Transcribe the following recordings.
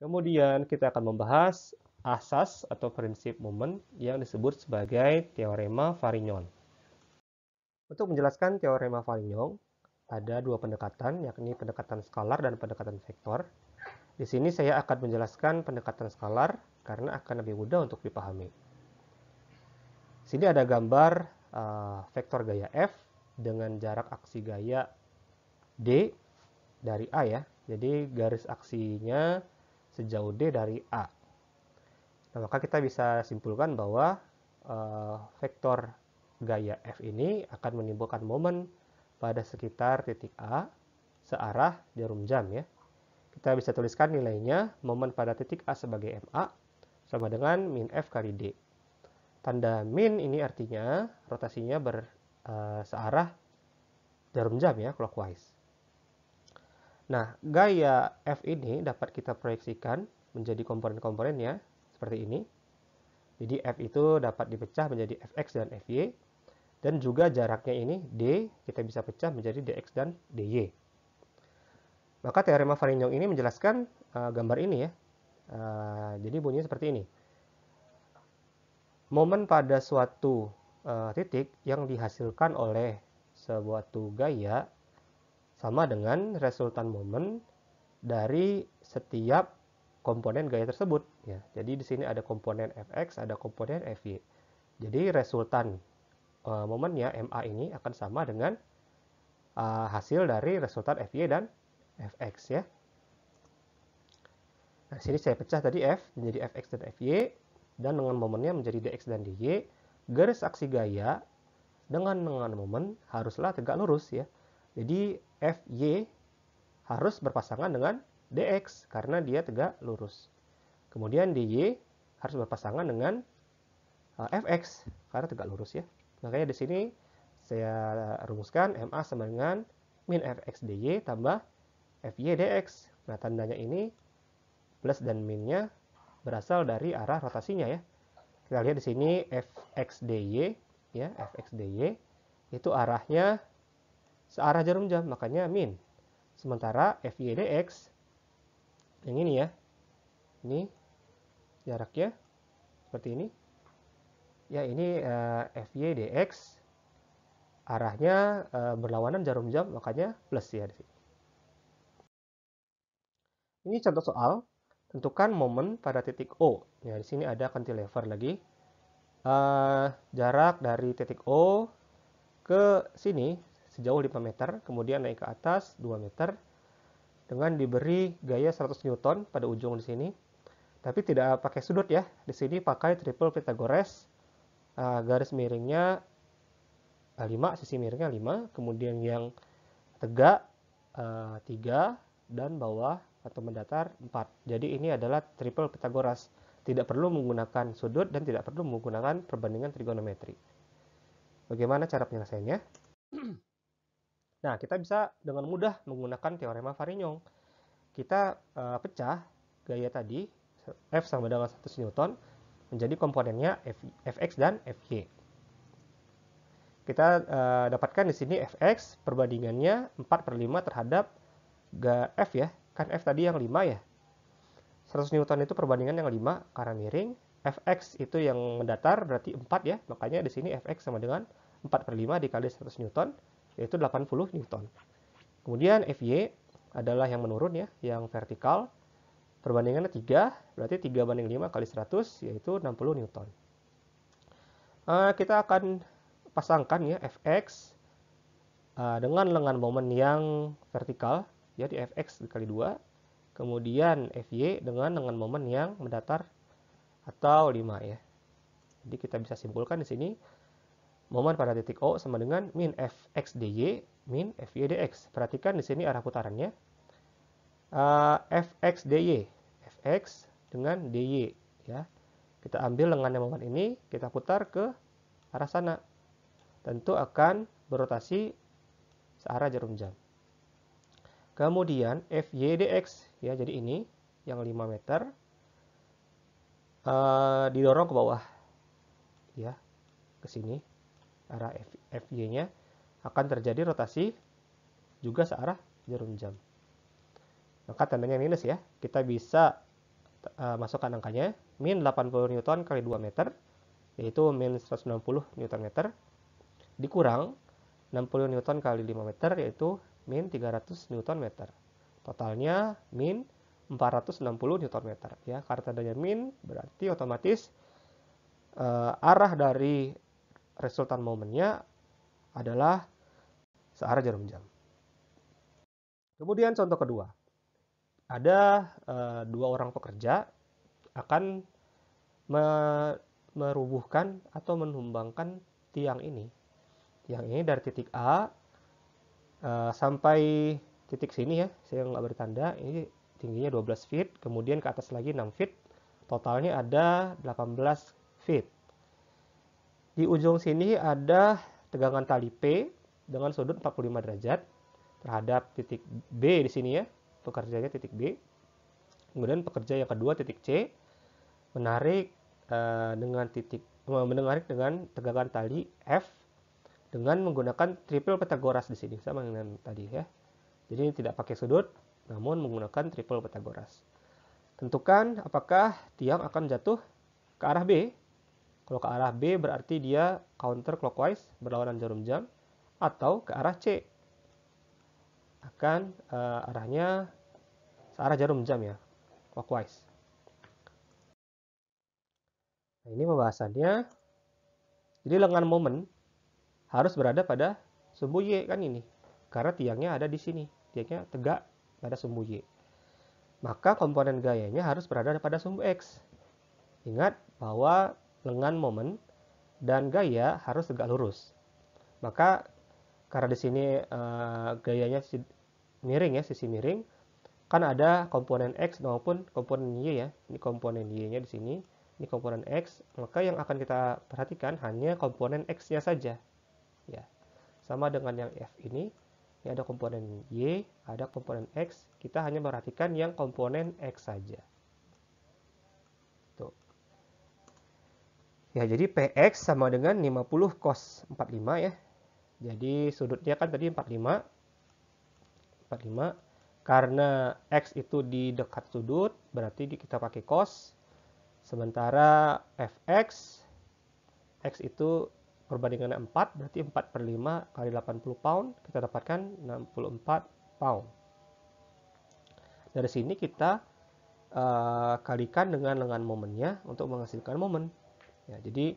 Kemudian kita akan membahas asas atau prinsip momen yang disebut sebagai teorema Varignon. Untuk menjelaskan teorema Varignon, ada dua pendekatan, yakni pendekatan skalar dan pendekatan vektor. Di sini saya akan menjelaskan pendekatan skalar karena akan lebih mudah untuk dipahami. Di sini ada gambar vektor gaya F dengan jarak aksi gaya D dari A ya. Jadi garis aksinya sejauh D dari A. Nah, maka kita bisa simpulkan bahwa vektor gaya F ini akan menimbulkan momen pada sekitar titik A searah jarum jam ya. Kita bisa tuliskan nilainya momen pada titik A sebagai MA sama dengan min F kali D. Tanda min ini artinya rotasinya searah jarum jam ya, clockwise. Nah, gaya F ini dapat kita proyeksikan menjadi komponen-komponennya seperti ini. Jadi F itu dapat dipecah menjadi Fx dan Fy. Dan juga jaraknya ini D kita bisa pecah menjadi Dx dan Dy. Maka teorema Varignon ini menjelaskan gambar ini ya. Jadi bunyinya seperti ini. Momen pada suatu titik yang dihasilkan oleh suatu gaya sama dengan resultan momen dari setiap komponen gaya tersebut ya. Jadi di sini ada komponen Fx, ada komponen Fy. Jadi resultan momennya MA ini akan sama dengan hasil dari resultan Fy dan Fx ya. Nah, di sini saya pecah tadi F menjadi Fx dan Fy dan dengan momennya menjadi Dx dan Dy. Garis aksi gaya dengan momen haruslah tegak lurus ya. Jadi Fy harus berpasangan dengan Dx karena dia tegak lurus. Kemudian Dy harus berpasangan dengan Fx karena tegak lurus ya. Makanya di sini saya rumuskan MA sama dengan min Fx dy tambah Fy dx. Nah, tandanya ini plus dan minnya berasal dari arah rotasinya ya. Kita lihat di sini Fx dy ya, Fx dy itu arahnya searah jarum jam, makanya min. Sementara Fy dx yang ini ya. Ini jaraknya seperti ini. Ya, ini Fy dx arahnya berlawanan jarum jam, makanya plus ya di sini. Ini contoh soal, tentukan momen pada titik O. Ya, di sini ada cantilever lagi. Jarak dari titik O ke sini sejauh 5 meter, kemudian naik ke atas 2 meter dengan diberi gaya 100 Newton pada ujung di sini. Tapi tidak pakai sudut ya. Di sini pakai triple Pythagoras. Garis miringnya 5, sisi miringnya 5, kemudian yang tegak 3 dan bawah atau mendatar 4. Jadi ini adalah triple Pythagoras. Tidak perlu menggunakan sudut dan tidak perlu menggunakan perbandingan trigonometri. Bagaimana cara penyelesaiannya? Nah, kita bisa dengan mudah menggunakan teorema Varignon. Kita pecah gaya tadi, F sama dengan 100 Newton, menjadi komponennya Fx dan Fy. Kita dapatkan di sini Fx perbandingannya 4/5 terhadap F ya. Kan F tadi yang 5 ya. 100 Newton itu perbandingan yang 5 karena miring. Fx itu yang mendatar berarti 4 ya. Makanya di sini Fx sama dengan 4/5 dikali 100 Newton, yaitu 80 Newton. Kemudian Fy adalah yang menurun ya, yang vertikal. Perbandingannya 3, berarti 3/5 kali 100, yaitu 60 Newton. Kita akan pasangkan ya Fx dengan lengan momen yang vertikal, jadi Fx dikali 2. Kemudian Fy dengan lengan momen yang mendatar atau 5 ya. Jadi kita bisa simpulkan di sini momen pada titik O sama dengan min Fx dy min Fy dx. Perhatikan di sini arah putarannya. Fx dy, Fx dengan dy ya. Kita ambil lengannya momen ini, kita putar ke arah sana. Tentu akan berotasi searah jarum jam. Kemudian Fy dx ya, jadi ini yang 5 meter didorong ke bawah ya, ke sini. Arah Fy-nya akan terjadi rotasi juga searah jarum jam. Maka tandanya minus ya. Kita bisa masukkan angkanya, min 80 Newton kali 2 meter, yaitu min 160 Newton meter, dikurang 60 Newton kali 5 meter, yaitu min 300 Newton meter. Totalnya min 460 Newton meter. Ya, karena adanya min, berarti otomatis arah dari resultan momennya adalah searah jarum jam. Kemudian contoh kedua, ada dua orang pekerja akan merubuhkan atau menumbangkan tiang ini. Tiang ini dari titik A sampai titik sini ya, saya nggak beri tanda, ini tingginya 12 feet, kemudian ke atas lagi 6 feet, totalnya ada 18 feet. Di ujung sini ada tegangan tali P dengan sudut 45 derajat terhadap titik B di sini ya, pekerjanya titik B. Kemudian pekerja yang kedua titik C menarik dengan tegangan tali F dengan menggunakan triple Pythagoras di sini sama dengan tadi ya. Jadi tidak pakai sudut namun menggunakan triple Pythagoras. Tentukan apakah tiang akan jatuh ke arah B. Kalau ke arah B berarti dia counter clockwise berlawanan jarum jam, atau ke arah C akan arahnya searah jarum jam ya, clockwise. Nah, ini pembahasannya. Jadi lengan momen harus berada pada sumbu Y kan ini. Karena tiangnya ada di sini. Tiangnya tegak pada sumbu Y. Maka komponen gayanya harus berada pada sumbu X. Ingat bahwa lengan momen dan gaya harus tegak lurus. Maka karena di sini gayanya miring ya, sisi miring, kan ada komponen X maupun komponen Y ya. Ini komponen Y-nya di sini, ini komponen X. Maka yang akan kita perhatikan hanya komponen X-nya saja. Ya. Sama dengan yang F ini ada komponen Y, ada komponen X. Kita hanya perhatikan yang komponen X saja. Tuh. Ya, jadi PX sama dengan 50 cos 45 ya. Jadi sudutnya kan tadi 45. Karena X itu di dekat sudut, berarti kita pakai cos. Sementara Fx, X itu perbandingannya 4, berarti 4/5 kali 80 pound, kita dapatkan 64 pound. Dari sini kita kalikan dengan lengan momennya untuk menghasilkan momen. Ya, jadi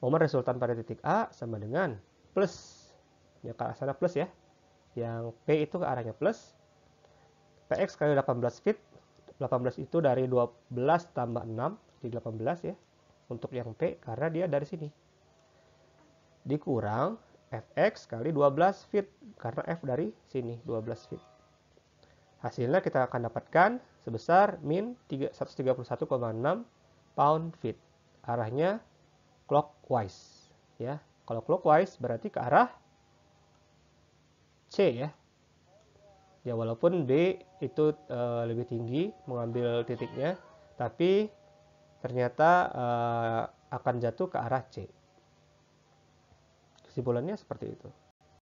momen resultan pada titik A sama dengan plus, ya ke arah sana plus ya, yang P itu ke arahnya plus, Px kali 18 feet, 18 itu dari 12 tambah 6, jadi 18 ya, untuk yang P karena dia dari sini. Dikurang Fx kali 12 feet, karena F dari sini, 12 feet. Hasilnya kita akan dapatkan sebesar min 131,6 pound feet. Arahnya clockwise. Ya, kalau clockwise berarti ke arah C ya. Ya, walaupun B itu lebih tinggi mengambil titiknya, tapi ternyata akan jatuh ke arah C. Kesimpulannya seperti itu.